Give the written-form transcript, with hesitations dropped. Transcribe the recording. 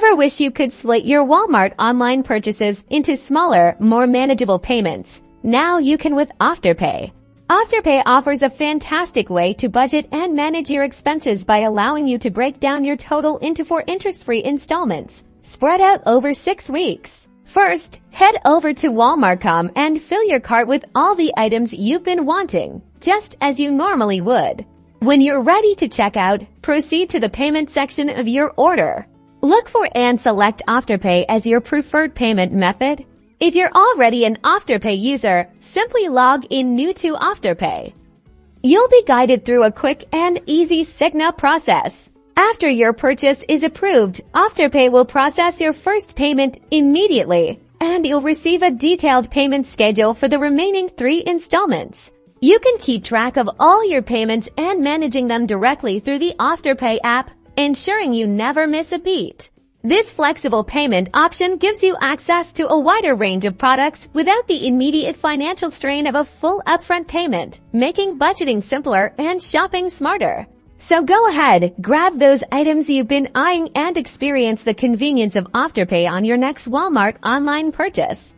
Ever wish you could split your Walmart online purchases into smaller, more manageable payments? Now you can with Afterpay. Afterpay offers a fantastic way to budget and manage your expenses by allowing you to break down your total into 4 interest-free installments, spread out over 6 weeks. First, head over to Walmart.com and fill your cart with all the items you've been wanting, just as you normally would. When you're ready to check out, proceed to the payment section of your order. Look for and select Afterpay as your preferred payment method. If you're already an Afterpay user, simply log in new to Afterpay. You'll be guided through a quick and easy Signup process. After your purchase is approved, Afterpay will process your first payment immediately, and you'll receive a detailed payment schedule for the remaining 3 installments. You can keep track of all your payments and managing them directly through the Afterpay app, ensuring you never miss a beat. This flexible payment option gives you access to a wider range of products without the immediate financial strain of a full upfront payment, making budgeting simpler and shopping smarter. So go ahead, grab those items you've been eyeing and experience the convenience of Afterpay on your next Walmart online purchase.